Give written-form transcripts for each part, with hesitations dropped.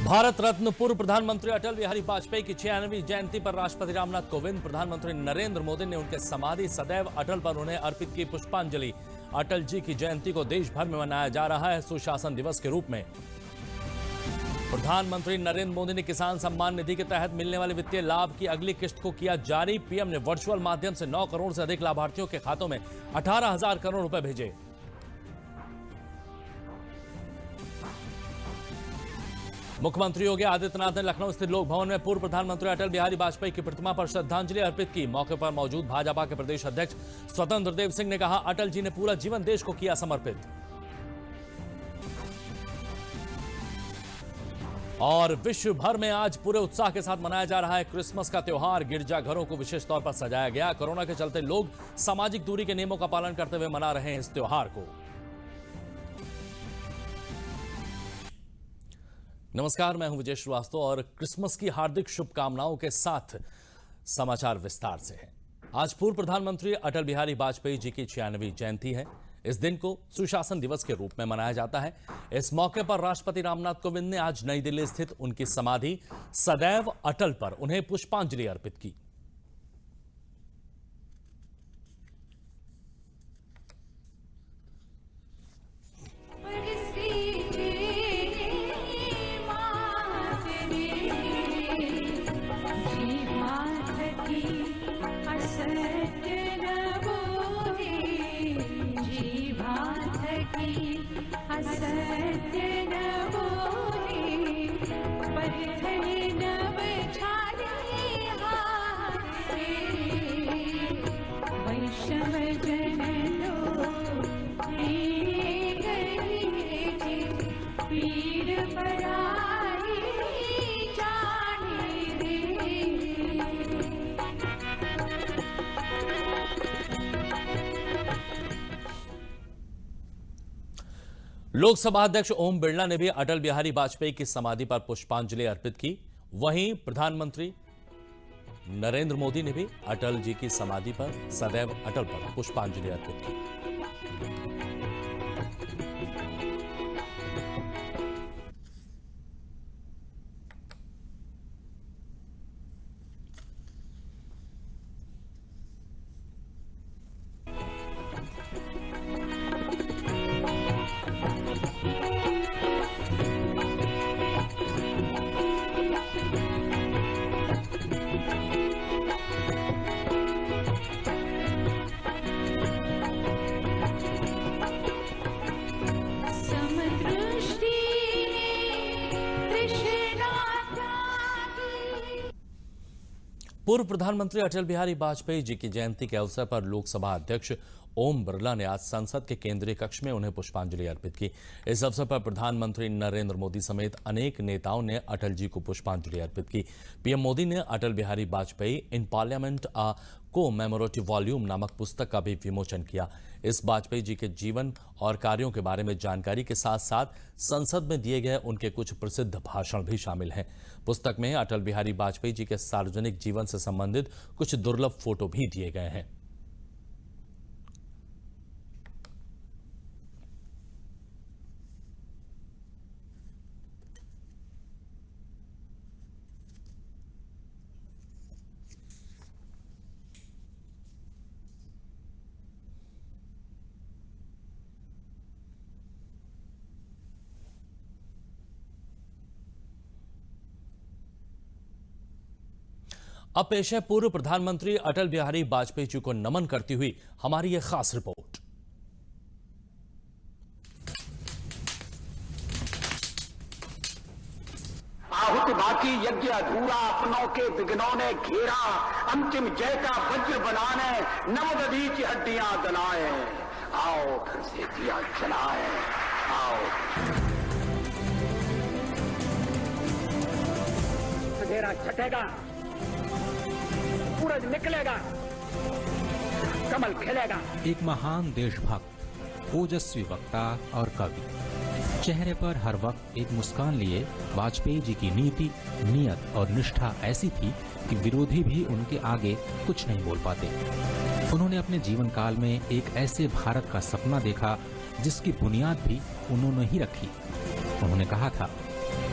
भारत रत्न पूर्व प्रधानमंत्री अटल बिहारी वाजपेयी की 96वीं जयंती पर राष्ट्रपति रामनाथ कोविंद, प्रधानमंत्री नरेंद्र मोदी ने उनके समाधि सदैव अटल पर उन्हें अर्पित की पुष्पांजलि। अटल जी की जयंती को देश भर में मनाया जा रहा है सुशासन दिवस के रूप में। प्रधानमंत्री नरेंद्र मोदी ने किसान सम्मान निधि के तहत मिलने वाले वित्तीय लाभ की अगली किस्त को किया जारी। पीएम ने वर्चुअल माध्यम से 9 करोड़ से अधिक लाभार्थियों के खातों में 18,000 करोड़ रुपए भेजे। मुख्यमंत्री योगी आदित्यनाथ ने लखनऊ स्थित लोक भवन में पूर्व प्रधानमंत्री अटल बिहारी वाजपेयी की प्रतिमा पर श्रद्धांजलि अर्पित की। मौके पर मौजूद भाजपा के प्रदेश अध्यक्ष स्वतंत्र देव सिंह ने कहा, अटल जी ने पूरा जीवन देश को किया समर्पित। और विश्व भर में आज पूरे उत्साह के साथ मनाया जा रहा है क्रिसमस का त्योहार। गिरजाघरों को विशेष तौर पर सजाया गया। कोरोना के चलते लोग सामाजिक दूरी के नियमों का पालन करते हुए मना रहे हैं इस त्योहार को। नमस्कार, मैं हूं विजय श्रीवास्तव और क्रिसमस की हार्दिक शुभकामनाओं के साथ समाचार विस्तार से है। आज पूर्व प्रधानमंत्री अटल बिहारी वाजपेयी जी की 96वीं जयंती है। इस दिन को सुशासन दिवस के रूप में मनाया जाता है। इस मौके पर राष्ट्रपति रामनाथ कोविंद ने आज नई दिल्ली स्थित उनकी समाधि सदैव अटल पर उन्हें पुष्पांजलि अर्पित की। लोकसभा अध्यक्ष ओम बिरला ने भी अटल बिहारी वाजपेयी की समाधि पर पुष्पांजलि अर्पित की। वहीं प्रधानमंत्री नरेंद्र मोदी ने भी अटल जी की समाधि पर सदैव अटल पर पुष्पांजलि अर्पित की। पूर्व प्रधानमंत्री अटल बिहारी वाजपेयी जी की जयंती के अवसर पर लोकसभा अध्यक्ष ओम बिरला ने आज संसद के केंद्रीय कक्ष में उन्हें पुष्पांजलि अर्पित की। इस अवसर पर प्रधानमंत्री नरेंद्र मोदी समेत अनेक नेताओं ने अटल जी को पुष्पांजलि अर्पित की। पीएम मोदी ने Atal Bihari Vajpayee in parliament a commemorative volume नामक पुस्तक का भी विमोचन किया। इस वाजपेयी जी के जीवन और कार्यों के बारे में जानकारी के साथ साथ संसद में दिए गए उनके कुछ प्रसिद्ध भाषण भी शामिल हैं। पुस्तक में अटल बिहारी वाजपेयी जी के सार्वजनिक जीवन से संबंधित कुछ दुर्लभ फोटो भी दिए गए हैं। अब पेश है पूर्व प्रधानमंत्री अटल बिहारी वाजपेयी जी को नमन करती हुई हमारी यह खास रिपोर्ट। आहुति बाकी यज्ञ अधूरा, अपनों के विघ्नों ने घेरा, अंतिम जय का वज्र बनाने नवदधीच हड्डियां दलाए। आओ घर से दिया जलाए, आओ। अंधेरा छटेगा, सूरज निकलेगा, कमल खिलेगा। एक महान देशभक्त, ओजस्वी वक्ता और कवि, चेहरे पर हर वक्त एक मुस्कान लिए वाजपेयी जी की नीति, नियत और निष्ठा ऐसी थी कि विरोधी भी उनके आगे कुछ नहीं बोल पाते। उन्होंने अपने जीवन काल में एक ऐसे भारत का सपना देखा जिसकी बुनियाद भी उन्होंने ही रखी। उन्होंने कहा था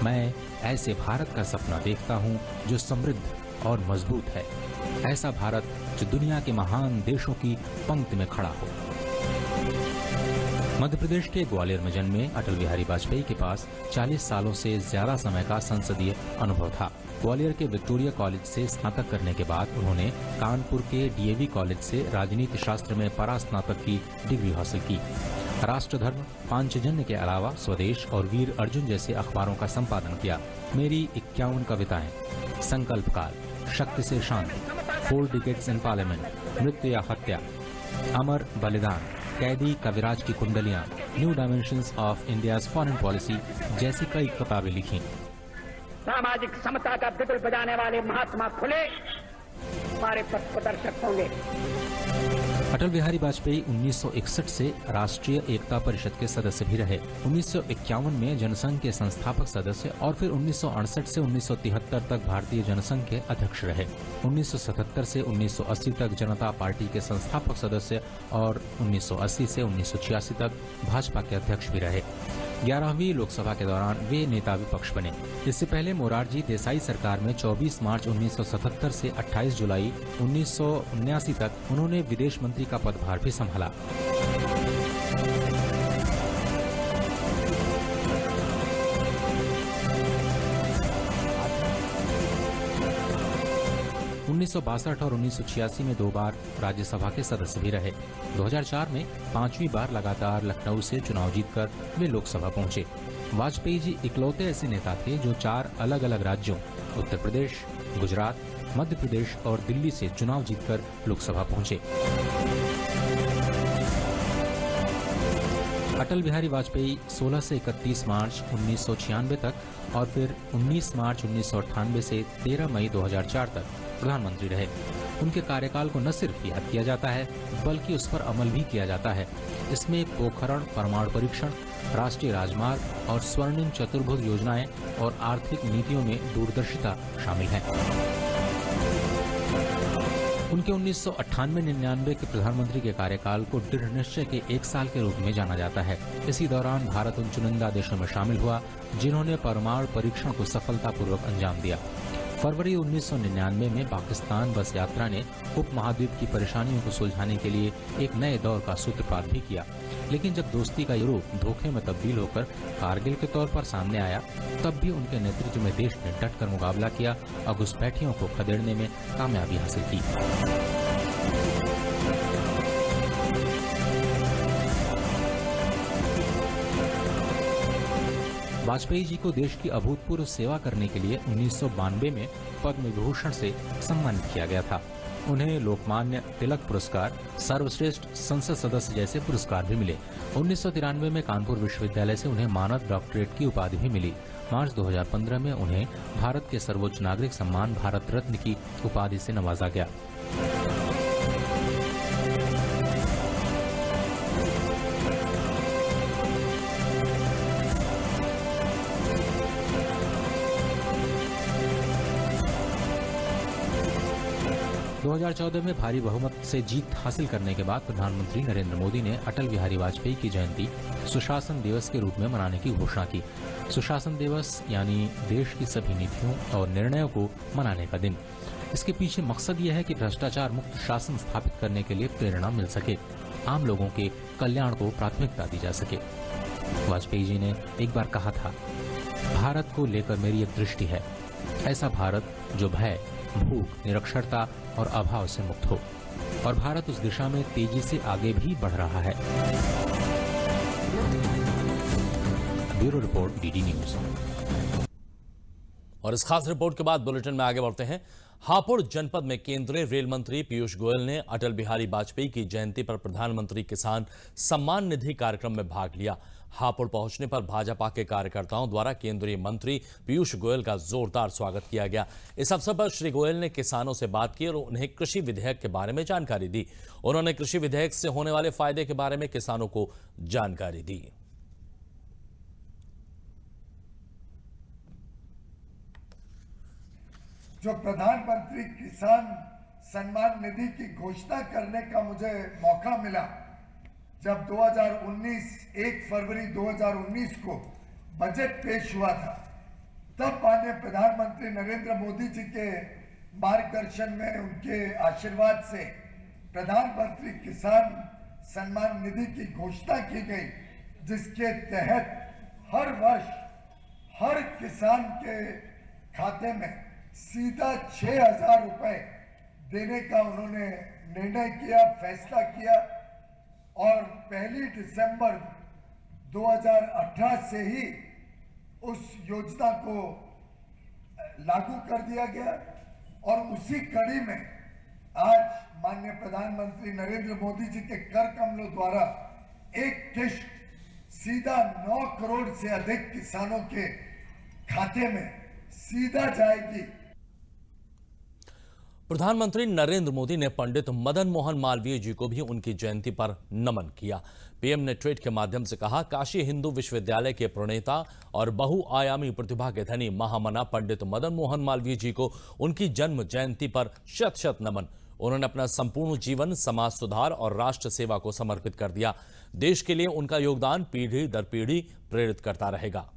मैं ऐसे भारत का सपना देखता हूं जो समृद्ध और मजबूत है, ऐसा भारत जो दुनिया के महान देशों की पंक्ति में खड़ा हो। मध्य प्रदेश के ग्वालियर में जन्मे अटल बिहारी वाजपेयी के पास 40 सालों से ज्यादा समय का संसदीय अनुभव था। ग्वालियर के विक्टोरिया कॉलेज से स्नातक करने के बाद उन्होंने कानपुर के डीएवी कॉलेज से राजनीति शास्त्र में परास्नातक की डिग्री हासिल की। राष्ट्रधर्म, पांचजन्य के अलावा स्वदेश और वीर अर्जुन जैसे अखबारों का संपादन किया। मेरी 51 कविताएं, संकल्प काल, शक्ति से शांति, 4 डिकेड्स इन पार्लियामेंट, मृत्यु या हत्या, अमर बलिदान, कैदी कविराज की कुंडलियां, new dimensions of India's foreign policy जैसी कई किताबें लिखी। सामाजिक समता का बिगुल बजाने वाले महात्मा फुले हमारे पथ प्रदर्शक होंगे। अटल बिहारी वाजपेयी 1961 से राष्ट्रीय एकता परिषद के सदस्य भी रहे। 1951 में जनसंघ के संस्थापक सदस्य और फिर 1968 से 1973 तक भारतीय जनसंघ के अध्यक्ष रहे। 1977 से 1980 तक जनता पार्टी के संस्थापक सदस्य और 1980 से 1986 तक भाजपा के अध्यक्ष भी रहे। 11वीं लोकसभा के दौरान वे नेता विपक्ष बने। इससे पहले मोरारजी देसाई सरकार में 24 मार्च 1977 से 28 जुलाई 1979 तक उन्होंने विदेश मंत्री का पदभार भी संभाला। उन्नीस और 1986 में 2 बार राज्यसभा के सदस्य भी रहे। 2004 में 5वीं बार लगातार लखनऊ से चुनाव जीतकर वे लोकसभा पहुंचे। वाजपेयी जी इकलौते ऐसे नेता थे जो 4 अलग अलग राज्यों उत्तर प्रदेश, गुजरात, मध्य प्रदेश और दिल्ली से चुनाव जीतकर लोकसभा पहुंचे। अटल बिहारी वाजपेयी 16 से 31 मार्च 1996 तक और फिर 19 मार्च 1998 से 13 मई 2004 तक प्रधानमंत्री रहे। उनके कार्यकाल को न सिर्फ याद किया जाता है बल्कि उस पर अमल भी किया जाता है। इसमें पोखरण परमाणु परीक्षण, राष्ट्रीय राजमार्ग और स्वर्णिम चतुर्भुज योजनाएं और आर्थिक नीतियों में दूरदर्शिता शामिल है। उनके 1998-99 के प्रधानमंत्री के कार्यकाल को दृढ़ निश्चय के 1 साल के रूप में जाना जाता है। इसी दौरान भारत उन चुनिंदा देशों में शामिल हुआ जिन्होंने परमाणु परीक्षण को सफलतापूर्वक अंजाम दिया। फरवरी 1999 में पाकिस्तान बस यात्रा ने उपमहाद्वीप की परेशानियों को सुलझाने के लिए एक नए दौर का सूत्रपात भी किया। लेकिन जब दोस्ती का ये रूप धोखे में तब्दील होकर कारगिल के तौर पर सामने आया, तब भी उनके नेतृत्व में देश ने डटकर मुकाबला किया और घुसपैठियों को खदेड़ने में कामयाबी हासिल की। वाजपेयी जी को देश की अभूतपूर्व सेवा करने के लिए 1992 में पद्म विभूषण से सम्मानित किया गया था। उन्हें लोकमान्य तिलक पुरस्कार, सर्वश्रेष्ठ संसद सदस्य जैसे पुरस्कार भी मिले। 1993 में कानपुर विश्वविद्यालय से उन्हें मानद डॉक्टरेट की उपाधि भी मिली। मार्च 2015 में उन्हें भारत के सर्वोच्च नागरिक सम्मान भारत रत्न की उपाधि से नवाजा गया। दो 2014 में भारी बहुमत से जीत हासिल करने के बाद प्रधानमंत्री नरेंद्र मोदी ने अटल बिहारी वाजपेयी की जयंती सुशासन दिवस के रूप में मनाने की घोषणा की। सुशासन दिवस यानी देश की सभी नीतियों और निर्णयों को मनाने का दिन। इसके पीछे मकसद यह है कि भ्रष्टाचार मुक्त शासन स्थापित करने के लिए प्रेरणा मिल सके, आम लोगों के कल्याण को प्राथमिकता दी जा सके। वाजपेयी जी ने एक बार कहा था, भारत को लेकर मेरी एक दृष्टि है, ऐसा भारत जो भय, भूख, निरक्षरता और अभाव से मुक्त हो, और भारत उस दिशा में तेजी से आगे भी बढ़ रहा है। Bureau report, DD news. और इस खास रिपोर्ट के बाद बुलेटिन में आगे बढ़ते हैं। हापुड़ जनपद में केंद्रीय रेल मंत्री पीयूष गोयल ने अटल बिहारी वाजपेयी की जयंती पर प्रधानमंत्री किसान सम्मान निधि कार्यक्रम में भाग लिया। हापुड़ पहुंचने पर भाजपा के कार्यकर्ताओं द्वारा केंद्रीय मंत्री पीयूष गोयल का जोरदार स्वागत किया गया। इस अवसर पर श्री गोयल ने किसानों से बात की और उन्हें कृषि विधेयक के बारे में जानकारी दी। उन्होंने कृषि विधेयक से होने वाले फायदे के बारे में किसानों को जानकारी दी। जो प्रधानमंत्री किसान सम्मान निधि की घोषणा करने का मुझे मौका मिला, जब 1 फरवरी 2019 को बजट पेश हुआ था, तब माननीय प्रधानमंत्री नरेंद्र मोदी जी के मार्गदर्शन में, उनके आशीर्वाद से प्रधानमंत्री किसान सम्मान निधि की घोषणा की गई, जिसके तहत हर वर्ष हर किसान के खाते में सीधा 6,000 रुपए देने का उन्होंने निर्णय किया, फैसला किया। और 1 दिसंबर 2018 से ही उस योजना को लागू कर दिया गया। और उसी कड़ी में आज माननीय प्रधानमंत्री नरेंद्र मोदी जी के कर कमलों द्वारा एक किश्त सीधा 9 करोड़ से अधिक किसानों के खाते में सीधा जाएगी। प्रधानमंत्री नरेंद्र मोदी ने पंडित मदन मोहन मालवीय जी को भी उनकी जयंती पर नमन किया। पीएम ने ट्वीट के माध्यम से कहा, काशी हिंदू विश्वविद्यालय के प्रणेता और बहुआयामी प्रतिभा के धनी महामना पंडित मदन मोहन मालवीय जी को उनकी जन्म जयंती पर शत शत नमन। उन्होंने अपना संपूर्ण जीवन समाज सुधार और राष्ट्र सेवा को समर्पित कर दिया। देश के लिए उनका योगदान पीढ़ी दर पीढ़ी प्रेरित करता रहेगा।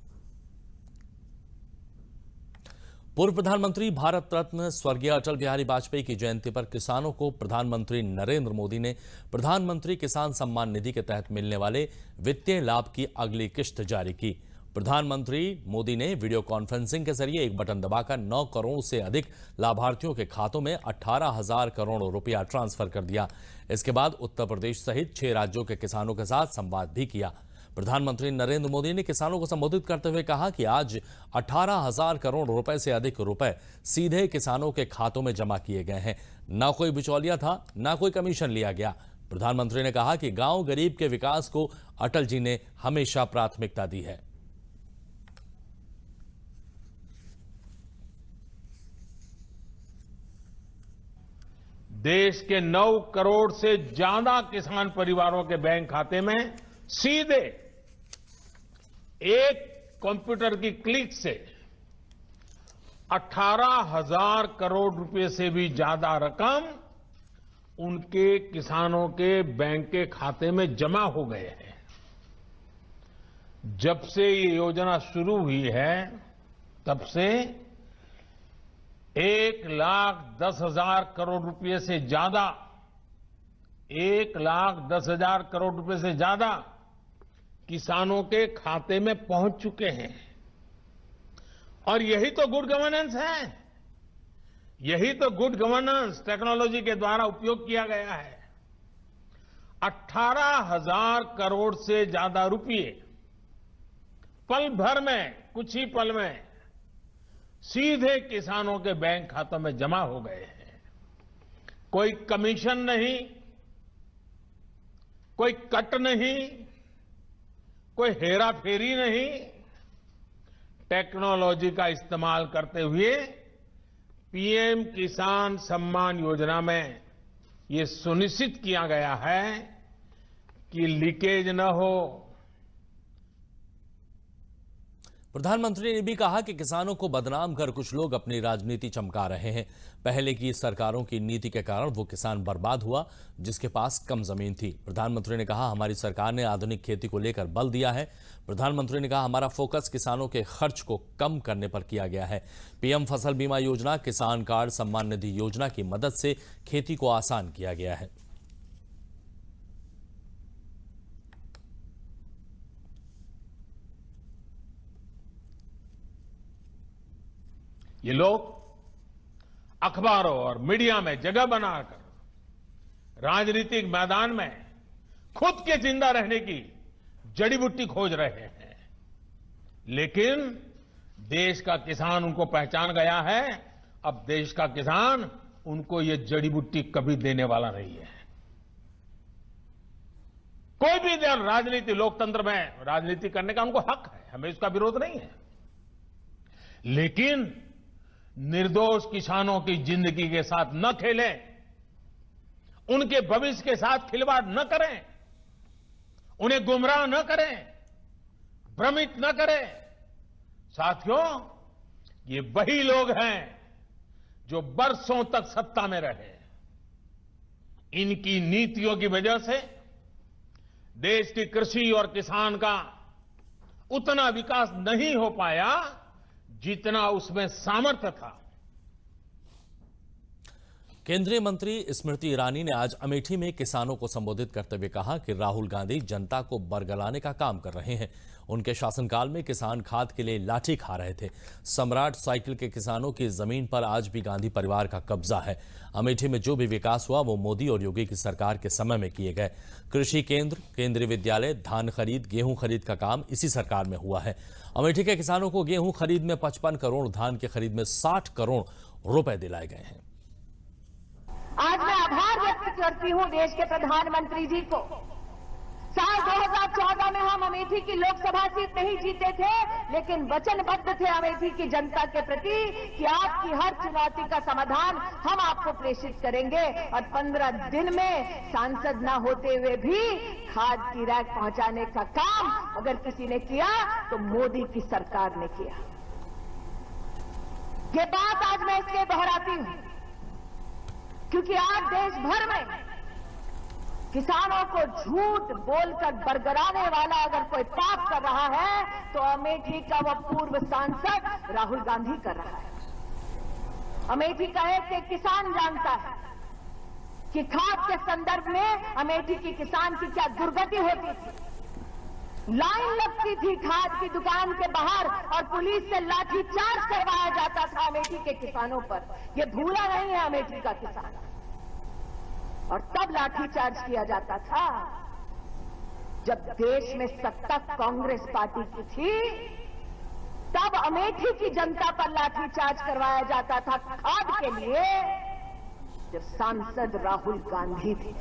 पूर्व प्रधानमंत्री भारत रत्न स्वर्गीय अटल बिहारी वाजपेयी की जयंती पर किसानों को प्रधानमंत्री नरेंद्र मोदी ने प्रधानमंत्री किसान सम्मान निधि के तहत मिलने वाले वित्तीय लाभ की अगली किश्त जारी की। प्रधानमंत्री मोदी ने वीडियो कॉन्फ्रेंसिंग के जरिए एक बटन दबाकर 9 करोड़ से अधिक लाभार्थियों के खातों में 18,000 करोड़ रुपया ट्रांसफर कर दिया। इसके बाद उत्तर प्रदेश सहित 6 राज्यों के किसानों के साथ संवाद भी किया। प्रधानमंत्री नरेंद्र मोदी ने किसानों को संबोधित करते हुए कहा कि आज 18,000 करोड़ रुपए से अधिक रुपए सीधे किसानों के खातों में जमा किए गए हैं। ना कोई बिचौलिया था, ना कोई कमीशन लिया गया। प्रधानमंत्री ने कहा कि गांव गरीब के विकास को अटल जी ने हमेशा प्राथमिकता दी है। देश के 9 करोड़ से ज्यादा किसान परिवारों के बैंक खाते में सीधे एक कंप्यूटर की क्लिक से 18,000 करोड़ रुपए से भी ज्यादा रकम उनके किसानों के बैंक के खाते में जमा हो गए हैं। जब से ये योजना शुरू हुई है तब से 1,10,000 करोड़ रुपए से ज्यादा 1,10,000 करोड़ रुपए से ज्यादा किसानों के खाते में पहुंच चुके हैं। और यही तो गुड गवर्नेंस है, यही तो गुड गवर्नेंस टेक्नोलॉजी के द्वारा उपयोग किया गया है। 18,000 करोड़ से ज्यादा रुपए पल भर में, कुछ ही पल में सीधे किसानों के बैंक खातों में जमा हो गए हैं। कोई कमीशन नहीं, कोई कट नहीं, कोई हेरा फेरी नहीं। टेक्नोलॉजी का इस्तेमाल करते हुए पीएम किसान सम्मान योजना में ये सुनिश्चित किया गया है कि लीकेज न हो। प्रधानमंत्री ने भी कहा कि किसानों को बदनाम कर कुछ लोग अपनी राजनीति चमका रहे हैं। पहले की सरकारों की नीति के कारण वो किसान बर्बाद हुआ जिसके पास कम जमीन थी। प्रधानमंत्री ने कहा, हमारी सरकार ने आधुनिक खेती को लेकर बल दिया है। प्रधानमंत्री ने कहा, हमारा फोकस किसानों के खर्च को कम करने पर किया गया है। पीएम फसल बीमा योजना, किसान कार्ड, सम्मान निधि योजना की मदद से खेती को आसान किया गया है। ये लोग अखबारों और मीडिया में जगह बनाकर राजनीतिक मैदान में खुद के जिंदा रहने की जड़ी बूटी खोज रहे हैं। लेकिन देश का किसान उनको पहचान गया है। अब देश का किसान उनको ये जड़ी बूटी कभी देने वाला नहीं है। कोई भी राजनीति, लोकतंत्र में राजनीति करने का उनको हक है, हमें इसका विरोध नहीं है। लेकिन निर्दोष किसानों की जिंदगी के साथ न खेलें, उनके भविष्य के साथ खिलवाड़ न करें, उन्हें गुमराह न करें, भ्रमित न करें। साथियों, ये वही लोग हैं जो बरसों तक सत्ता में रहे। इनकी नीतियों की वजह से देश की कृषि और किसान का उतना विकास नहीं हो पाया जितना उसमें सामर्थ्य था। केंद्रीय मंत्री स्मृति ईरानी ने आज अमेठी में किसानों को संबोधित करते हुए कहा कि राहुल गांधी जनता को बरगलाने का काम कर रहे हैं। उनके शासनकाल में किसान खाद के लिए लाठी खा रहे थे। सम्राट साइकिल के किसानों की जमीन पर आज भी गांधी परिवार का कब्जा है। अमेठी में जो भी विकास हुआ वो मोदी और योगी की सरकार के समय में किए गए। कृषि केंद्र, केंद्रीय विद्यालय, धान खरीद, गेहूं खरीद का काम इसी सरकार में हुआ है। अमेठी के किसानों को गेहूं खरीद में 55 करोड़, धान की खरीद में 60 करोड़ रुपए दिलाए गए हैं। आज मैं आभार व्यक्त करती हूं देश के प्रधानमंत्री जी को। साल 2014 में हम अमेठी की लोकसभा सीट नहीं जीते थे, लेकिन वचनबद्ध थे अमेठी की जनता के प्रति कि आपकी हर चुनौती का समाधान हम आपको प्रेषित करेंगे। और 15 दिन में सांसद न होते हुए भी खाद की रैक पहुंचाने का काम अगर किसी ने किया तो मोदी की सरकार ने किया। ये बात आज मैं इसलिए दोहराती हूं क्योंकि आज देश भर में किसानों को झूठ बोलकर बरगलाने वाला अगर कोई पाप कर रहा है तो अमेठी का वह पूर्व सांसद राहुल गांधी कर रहा है। अमेठी का एक किसान जानता है कि खाद के संदर्भ में अमेठी की किसान की क्या दुर्गति होती थी। लाइन लगती थी खाद की दुकान के बाहर और पुलिस से लाठीचार्ज करवाया जाता था अमेठी के किसानों पर। यह भूला नहीं है अमेठी का किसान। और तब लाठीचार्ज किया जाता था जब देश में सत्ता कांग्रेस पार्टी की थी। तब अमेठी की जनता पर लाठीचार्ज करवाया जाता था खाद के लिए जब सांसद राहुल गांधी थे।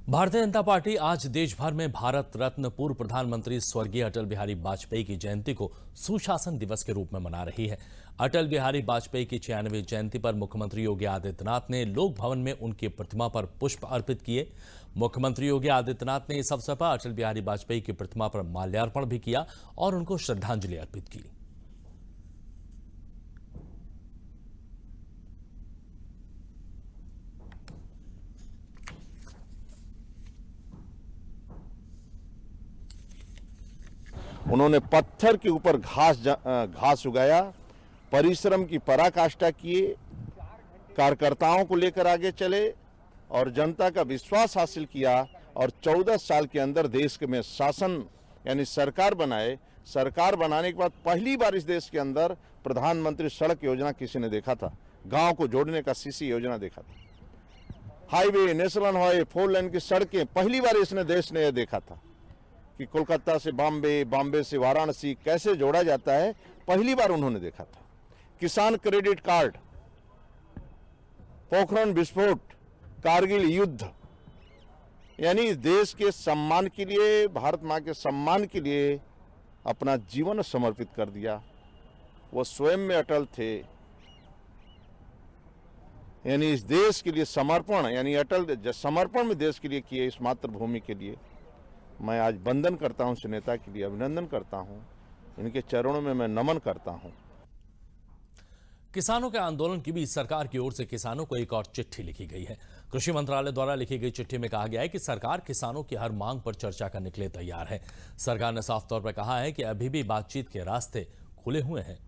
भारतीय जनता पार्टी आज देश भर में भारत रत्न पूर्व प्रधानमंत्री स्वर्गीय अटल बिहारी वाजपेयी की जयंती को सुशासन दिवस के रूप में मना रही है। अटल बिहारी वाजपेयी की 96वीं जयंती पर मुख्यमंत्री योगी आदित्यनाथ ने लोक भवन में उनकी प्रतिमा पर पुष्प अर्पित किए। मुख्यमंत्री योगी आदित्यनाथ ने इस अवसर पर अटल बिहारी वाजपेयी की प्रतिमा पर माल्यार्पण भी किया और उनको श्रद्धांजलि अर्पित की। उन्होंने पत्थर के ऊपर घास उगाया, परिश्रम की पराकाष्ठा किए, कार्यकर्ताओं को लेकर आगे चले और जनता का विश्वास हासिल किया और 14 साल के अंदर देश में शासन यानी सरकार बनाए। सरकार बनाने के बाद पहली बार इस देश के अंदर प्रधानमंत्री सड़क योजना किसी ने देखा था, गांव को जोड़ने का सीसी योजना देखा था। हाईवे, नेशनल हाईवे, 4 लेन की सड़कें पहली बार इसने देश ने यह देखा था कि कोलकाता से बॉम्बे, बॉम्बे से वाराणसी कैसे जोड़ा जाता है, पहली बार उन्होंने देखा था। किसान क्रेडिट कार्ड, पोखरण विस्फोट, कारगिल युद्ध, यानी इस देश के सम्मान के लिए, भारत मां के सम्मान के लिए अपना जीवन समर्पित कर दिया। वो स्वयं में अटल थे, यानी इस देश के लिए समर्पण, यानी अटल समर्पण में देश के लिए किए, इस मातृभूमि के लिए। मैं आज वंदन करता हूं, इस नेता के लिए अभिनंदन करता हूं, इनके चरणों में मैं नमन करता हूं। किसानों के आंदोलन की बीच सरकार की ओर से किसानों को एक और चिट्ठी लिखी गई है। कृषि मंत्रालय द्वारा लिखी गई चिट्ठी में कहा गया है कि सरकार किसानों की हर मांग पर चर्चा करने के लिए तैयार है। सरकार ने साफ तौर पर कहा है कि अभी भी बातचीत के रास्ते खुले हुए हैं।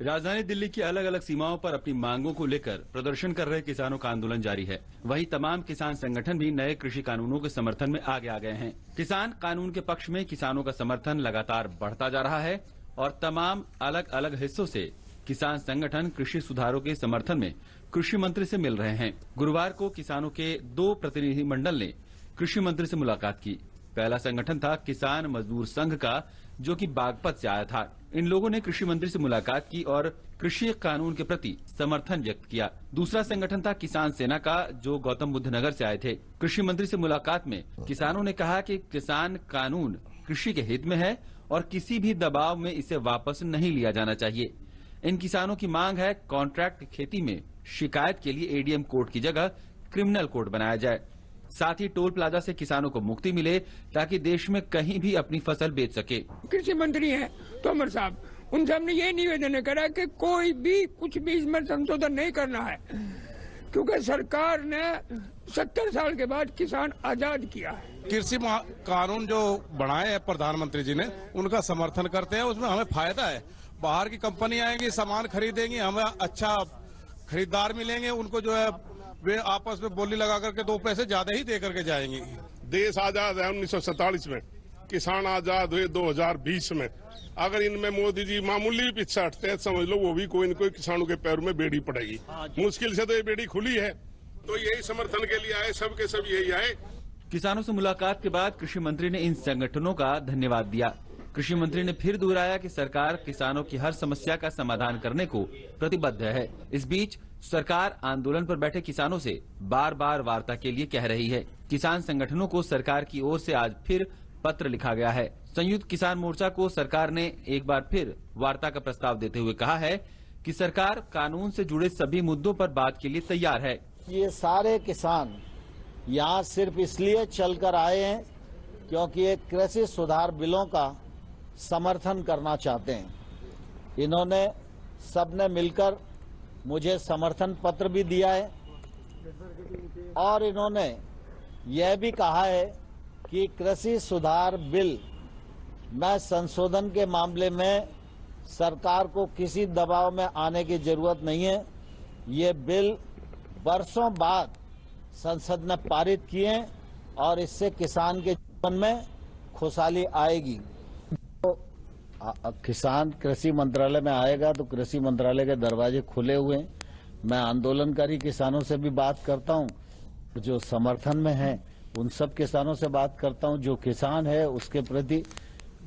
राजधानी दिल्ली की अलग अलग सीमाओं पर अपनी मांगों को लेकर प्रदर्शन कर रहे किसानों का आंदोलन जारी है। वहीं तमाम किसान संगठन भी नए कृषि कानूनों के समर्थन में आगे आ गए हैं। किसान कानून के पक्ष में किसानों का समर्थन लगातार बढ़ता जा रहा है और तमाम अलग अलग हिस्सों से किसान संगठन कृषि सुधारों के समर्थन में कृषि मंत्री से मिल रहे हैं। गुरुवार को किसानों के 2 प्रतिनिधि मंडल ने कृषि मंत्री से मुलाकात की। पहला संगठन था किसान मजदूर संघ का, जो कि बागपत से आया था। इन लोगों ने कृषि मंत्री से मुलाकात की और कृषि कानून के प्रति समर्थन व्यक्त किया। दूसरा संगठन था किसान सेना का, जो गौतम बुद्ध नगर से आए थे। कृषि मंत्री से मुलाकात में किसानों ने कहा कि किसान कानून कृषि के हित में है और किसी भी दबाव में इसे वापस नहीं लिया जाना चाहिए। इन किसानों की मांग है कॉन्ट्रैक्ट खेती में शिकायत के लिए एडीएम कोड की जगह क्रिमिनल कोड बनाया जाए। साथ ही टोल प्लाजा से किसानों को मुक्ति मिले ताकि देश में कहीं भी अपनी फसल बेच सके। कृषि मंत्री हैं तोमर साहब, उनसे हमने ये निवेदन करा कि कोई भी कुछ भी इसमें संशोधन नहीं करना है, क्योंकि सरकार ने 70 साल के बाद किसान आजाद किया है। कृषि कानून जो बनाए हैं प्रधानमंत्री जी ने, उनका समर्थन करते हैं। उसमें हमें फायदा है। बाहर की कंपनी आएंगी, सामान खरीदेंगी, हमें अच्छा खरीदार मिलेंगे। उनको जो है वे आपस में बोली लगा करके 2 पैसे ज्यादा ही दे करके जाएंगी। देश आजाद है 1947 में, किसान आजाद हुए 2020 में। अगर इनमें मोदी जी मामूली भी पीछे हटते हैं, समझ लो वो भी कोई न कोई किसानों के पैरों में बेड़ी पड़ेगी। मुश्किल से तो ये बेड़ी खुली है, तो यही समर्थन के लिए आए, सबके सब यही आए। किसानों से मुलाकात के बाद कृषि मंत्री ने इन संगठनों का धन्यवाद दिया। कृषि मंत्री ने फिर दोहराया कि सरकार किसानों की हर समस्या का समाधान करने को प्रतिबद्ध है। इस बीच सरकार आंदोलन पर बैठे किसानों से बार बार वार्ता के लिए कह रही है। किसान संगठनों को सरकार की ओर से आज फिर पत्र लिखा गया है। संयुक्त किसान मोर्चा को सरकार ने एक बार फिर वार्ता का प्रस्ताव देते हुए कहा है कि सरकार कानून से जुड़े सभी मुद्दों पर बात के लिए तैयार है। ये सारे किसान यहाँ सिर्फ इसलिए चलकर आए हैं क्योंकि ये कृषि सुधार बिलों का समर्थन करना चाहते हैं। इन्होंने सबने मिलकर मुझे समर्थन पत्र भी दिया है और इन्होंने यह भी कहा है कि कृषि सुधार बिल में संशोधन के मामले में सरकार को किसी दबाव में आने की जरूरत नहीं है। ये बिल वर्षों बाद संसद ने पारित किए और इससे किसान के जीवन में खुशहाली आएगी। तो किसान कृषि मंत्रालय में आएगा तो कृषि मंत्रालय के दरवाजे खुले हुए हैं। मैं आंदोलनकारी किसानों से भी बात करता हूं, जो समर्थन में हैं उन सब किसानों से बात करता हूं। जो किसान है उसके प्रति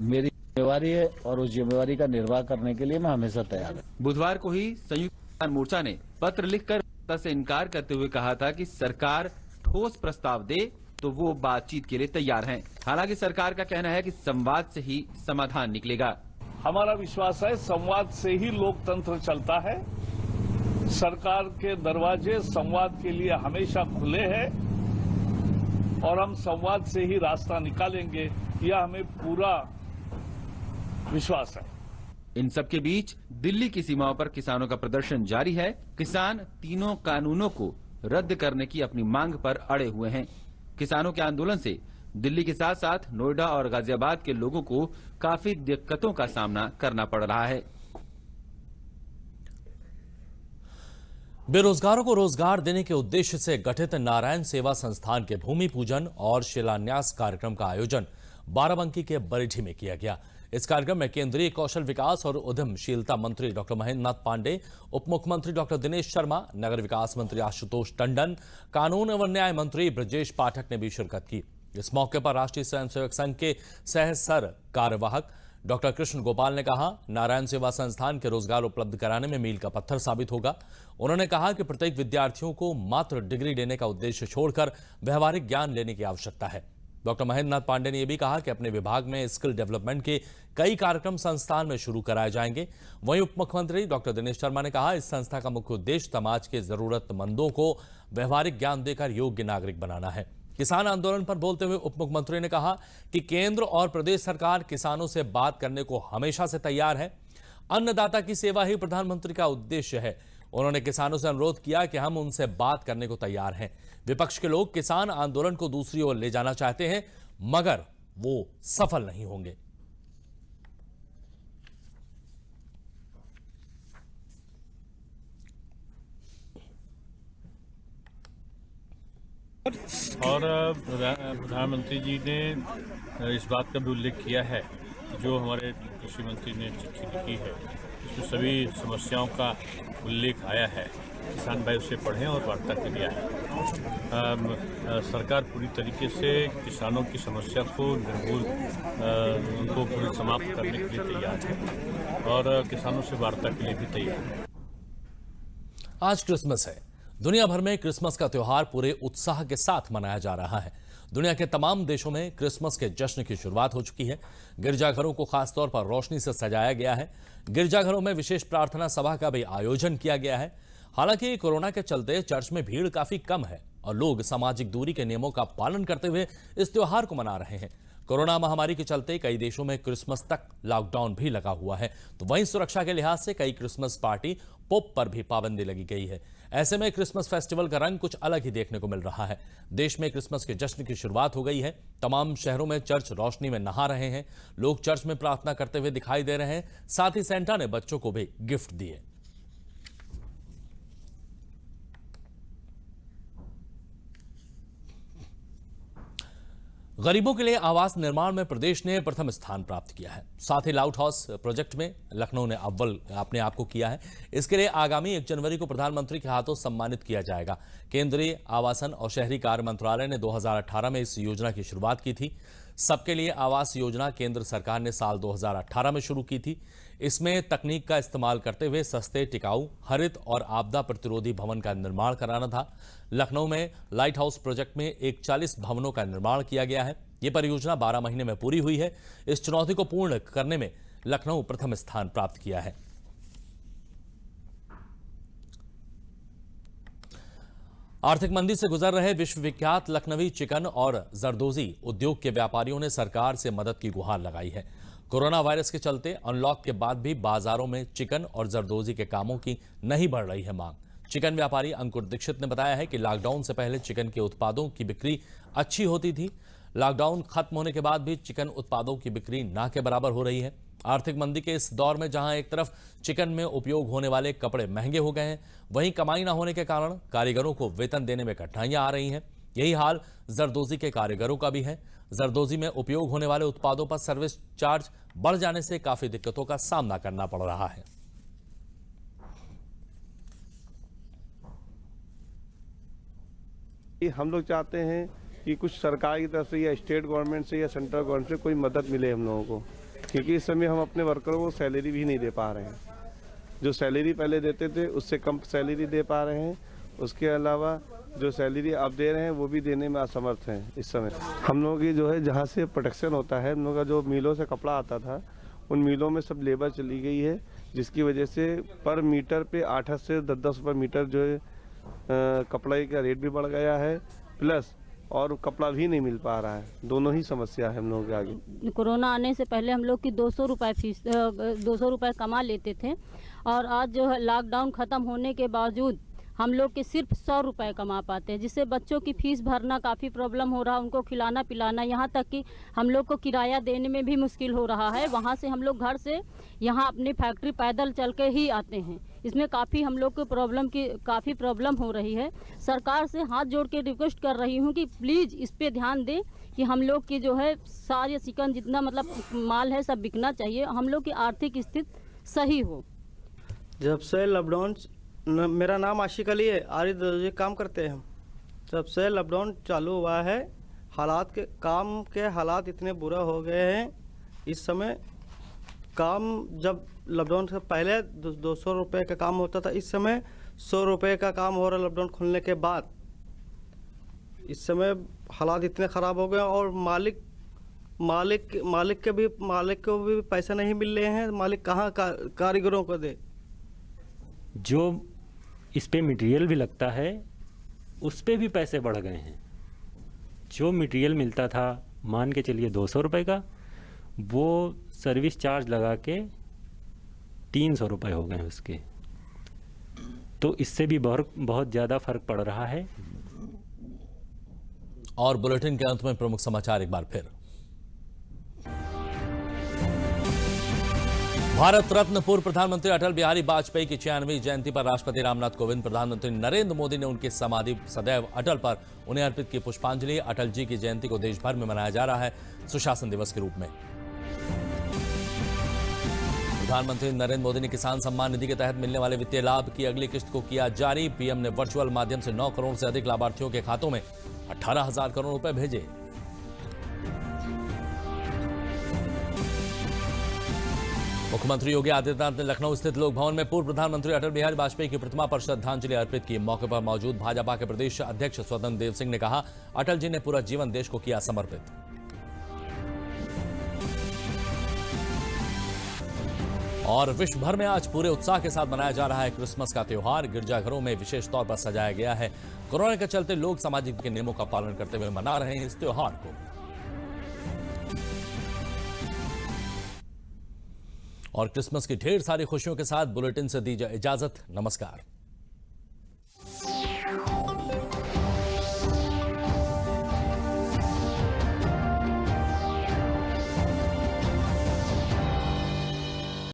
मेरी जिम्मेवारी है और उस जिम्मेवारी का निर्वाह करने के लिए मैं हमेशा तैयार हूं। बुधवार को ही संयुक्त किसान मोर्चा ने पत्र लिखकर से इनकार करते हुए कहा था कि सरकार ठोस प्रस्ताव दे तो वो बातचीत के लिए तैयार हैं। हालांकि सरकार का कहना है कि संवाद से ही समाधान निकलेगा। हमारा विश्वास है संवाद से ही लोकतंत्र चलता है। सरकार के दरवाजे संवाद के लिए हमेशा खुले हैं और हम संवाद से ही रास्ता निकालेंगे, यह हमें पूरा विश्वास है। इन सब के बीच दिल्ली की सीमाओं पर किसानों का प्रदर्शन जारी है। किसान तीनों कानूनों को रद्द करने की अपनी मांग पर अड़े हुए हैं। किसानों के आंदोलन से दिल्ली के साथ साथ नोएडा और गाजियाबाद के लोगों को काफी दिक्कतों का सामना करना पड़ रहा है। बेरोजगारों को रोजगार देने के उद्देश्य से गठित नारायण सेवा संस्थान के भूमि पूजन और शिलान्यास कार्यक्रम का आयोजन बाराबंकी के बरेठी में किया गया। इस कार्यक्रम में केंद्रीय कौशल विकास और उद्यमशीलता मंत्री डॉक्टर महेंद्र नाथ पांडे, उप मुख्यमंत्री डॉक्टर दिनेश शर्मा, नगर विकास मंत्री आशुतोष टंडन, कानून एवं न्याय मंत्री ब्रजेश पाठक ने भी शिरकत की। इस मौके पर राष्ट्रीय स्वयंसेवक संघ के सह कार्यवाहक डॉक्टर कृष्ण गोपाल ने कहा, नारायण सेवा संस्थान के रोजगार उपलब्ध कराने में मील का पत्थर साबित होगा। उन्होंने कहा कि प्रत्येक विद्यार्थियों को मात्र डिग्री देने का उद्देश्य छोड़कर व्यवहारिक ज्ञान लेने की आवश्यकता है। डॉक्टर महेंद्र नाथ पांडे ने यह भी कहा कि अपने विभाग में स्किल डेवलपमेंट के कई कार्यक्रम संस्थान में शुरू कराए जाएंगे। वहीं उप मुख्यमंत्री डॉक्टर दिनेश शर्मा ने कहा, इस संस्था का मुख्य उद्देश्य समाज के जरूरतमंदों को व्यवहारिक ज्ञान देकर योग्य नागरिक बनाना है। किसान आंदोलन पर बोलते हुए उप मुख्यमंत्री ने कहा कि केंद्र और प्रदेश सरकार किसानों से बात करने को हमेशा से तैयार है। अन्नदाता की सेवा ही प्रधानमंत्री का उद्देश्य है। उन्होंने किसानों से अनुरोध किया कि हम उनसे बात करने को तैयार हैं। विपक्ष के लोग किसान आंदोलन को दूसरी ओर ले जाना चाहते हैं, मगर वो सफल नहीं होंगे। और प्रधानमंत्री जी ने इस बात का भी उल्लेख किया है कि जो हमारे कृषि मंत्री ने चिट्ठी लिखी है उसमें सभी समस्याओं का उल्लेख आया है। किसान भाई उसे पढ़ें और वार्ता के लिए आए। सरकार पूरी तरीके से किसानों की समस्या को निर्मूल उनको पूरी समाप्त करने के लिए तैयार है और किसानों से वार्ता के लिए भी तैयार है। आज क्रिसमस है। दुनिया भर में क्रिसमस का त्योहार पूरे उत्साह के साथ मनाया जा रहा है। दुनिया के तमाम देशों में क्रिसमस के जश्न की शुरुआत हो चुकी है। गिरजाघरों को खासतौर पर रोशनी से सजाया गया है। गिरजाघरों में विशेष प्रार्थना सभा का भी आयोजन किया गया है। हालांकि कोरोना के चलते चर्च में भीड़ काफी कम है और लोग सामाजिक दूरी के नियमों का पालन करते हुए इस त्योहार को मना रहे हैं। कोरोना महामारी के चलते कई देशों में क्रिसमस तक लॉकडाउन भी लगा हुआ है, तो वहीं सुरक्षा के लिहाज से कई क्रिसमस पार्टी पोप पर भी पाबंदी लगी गई है। ऐसे में क्रिसमस फेस्टिवल का रंग कुछ अलग ही देखने को मिल रहा है। देश में क्रिसमस के जश्न की शुरुआत हो गई है। तमाम शहरों में चर्च रोशनी में नहा रहे हैं। लोग चर्च में प्रार्थना करते हुए दिखाई दे रहे हैं। साथ ही सेंटा ने बच्चों को भी गिफ्ट दिए। गरीबों के लिए आवास निर्माण में प्रदेश ने प्रथम स्थान प्राप्त किया है। साथ ही लाइट हाउस प्रोजेक्ट में लखनऊ ने अव्वल अपने आप को किया है। इसके लिए आगामी 1 जनवरी को प्रधानमंत्री के हाथों सम्मानित किया जाएगा। केंद्रीय आवासन और शहरी कार्य मंत्रालय ने 2018 में इस योजना की शुरुआत की थी। सबके लिए आवास योजना केंद्र सरकार ने साल 2018 में शुरू की थी। इसमें तकनीक का इस्तेमाल करते हुए सस्ते, टिकाऊ, हरित और आपदा प्रतिरोधी भवन का निर्माण कराना था। लखनऊ में लाइट हाउस प्रोजेक्ट में 41 भवनों का निर्माण किया गया है। ये परियोजना 12 महीने में पूरी हुई है। इस चुनौती को पूर्ण करने में लखनऊ प्रथम स्थान प्राप्त किया है। आर्थिक मंदी से गुजर रहे विश्वविख्यात लखनवी चिकन और जरदोजी उद्योग के व्यापारियों ने सरकार से मदद की गुहार लगाई है। कोरोना वायरस के चलते अनलॉक के बाद भी बाजारों में चिकन और जरदोजी के कामों की नहीं बढ़ रही है मांग। चिकन व्यापारी अंकुर दीक्षित ने बताया है कि लॉकडाउन से पहले चिकन के उत्पादों की बिक्री अच्छी होती थी। लॉकडाउन खत्म होने के बाद भी चिकन उत्पादों की बिक्री ना के बराबर हो रही है। आर्थिक मंदी के इस दौर में जहां एक तरफ चिकन में उपयोग होने वाले कपड़े महंगे हो गए हैं, वहीं कमाई ना होने के कारण कारीगरों को वेतन देने में कठिनाइयां आ रही हैं। यही हाल जरदोजी के कारीगरों का भी है। जरदोजी में उपयोग होने वाले उत्पादों पर सर्विस चार्ज बढ़ जाने से काफी दिक्कतों का सामना करना पड़ रहा है। हम लोग चाहते हैं कि कुछ सरकार की तरफ से या स्टेट गवर्नमेंट से या सेंट्रल गवर्नमेंट से कोई मदद मिले हम लोगों को, क्योंकि इस समय हम अपने वर्करों को सैलरी भी नहीं दे पा रहे हैं। जो सैलरी पहले देते थे उससे कम सैलरी दे पा रहे हैं। उसके अलावा जो सैलरी अब दे रहे हैं वो भी देने में असमर्थ हैं इस समय। हम लोगों की जो है जहाँ से प्रोडक्शन होता है, हम लोगों का जो मिलों से कपड़ा आता था, उन मिलों में सब लेबर चली गई है, जिसकी वजह से पर मीटर पे 8 से 10 रुपये मीटर जो है कपड़े का रेट भी बढ़ गया है, प्लस और कपड़ा भी नहीं मिल पा रहा है। दोनों ही समस्या है हम लोगों के आगे। कोरोना आने से पहले हम लोग की 200 रुपये फीस 200 रुपये कमा लेते थे, और आज जो है लॉकडाउन ख़त्म होने के बावजूद हम लोग के सिर्फ 100 रुपये कमा पाते हैं, जिससे बच्चों की फीस भरना काफ़ी प्रॉब्लम हो रहा है, उनको खिलाना पिलाना, यहाँ तक कि हम लोग को किराया देने में भी मुश्किल हो रहा है। वहाँ से हम लोग घर से यहाँ अपनी फैक्ट्री पैदल चल के ही आते हैं। इसमें काफ़ी हम लोग को काफ़ी प्रॉब्लम हो रही है। सरकार से हाथ जोड़ के रिक्वेस्ट कर रही हूँ कि प्लीज़ इस पे ध्यान दें कि हम लोग की जो है सारे चिकन जितना मतलब माल है सब बिकना चाहिए, हम लोग की आर्थिक स्थिति सही हो। जब से लॉकडाउन, मेरा नाम आशिक अली है, आरी काम करते हैं हम। जब से लॉकडाउन चालू हुआ है, काम के हालात इतने बुरा हो गए हैं। इस समय काम जब लॉकडाउन से पहले 200 रुपये का काम होता था, इस समय 100 रुपये का काम हो रहा है। लॉकडाउन खुलने के बाद इस समय हालात इतने ख़राब हो गए, और मालिक को भी पैसे नहीं मिल रहे हैं। मालिक कहाँ कारीगरों को दे। जो इस पे मटेरियल भी लगता है उस पे भी पैसे बढ़ गए हैं। जो मटेरियल मिलता था मान के चलिए 200 रुपये का, वो सर्विस चार्ज लगा के 300 रुपये हो गए हैं उसके। तो इससे भी बहुत ज़्यादा फर्क पड़ रहा है। और बुलेटिन के अंत में प्रमुख समाचार एक बार फिर। भारत रत्न पूर्व प्रधानमंत्री अटल बिहारी वाजपेयी की 96वीं जयंती पर राष्ट्रपति रामनाथ कोविंद, प्रधानमंत्री नरेंद्र मोदी ने उनकी समाधि सदैव अटल पर उन्हें अर्पित की पुष्पांजलि। अटल जी की जयंती को देश भर में मनाया जा रहा है सुशासन दिवस के रूप में। प्रधानमंत्री नरेंद्र मोदी ने किसान सम्मान निधि के तहत मिलने वाले वित्तीय लाभ की अगली किस्त को किया जारी। पीएम ने वर्चुअल माध्यम से 9 करोड़ से अधिक लाभार्थियों के खातों में 18,000 करोड़ रुपए भेजे। मुख्यमंत्री योगी आदित्यनाथ ने लखनऊ स्थित लोक भवन में पूर्व प्रधानमंत्री अटल बिहारी वाजपेयी की प्रतिमा पर श्रद्धांजलि अर्पित की। मौके पर मौजूद भाजपा के प्रदेश अध्यक्ष स्वतंत्र देव सिंह ने कहा, अटल जी ने पूरा जीवन देश को किया समर्पित। और विश्व भर में आज पूरे उत्साह के साथ मनाया जा रहा है क्रिसमस का त्योहार। गिरजाघरों में विशेष तौर पर सजाया गया है। कोरोना के चलते लोग सामाजिक के नियमों का पालन करते हुए मना रहे हैं इस त्योहार को। और क्रिसमस की ढेर सारी खुशियों के साथ बुलेटिन से दीजिए इजाजत। नमस्कार।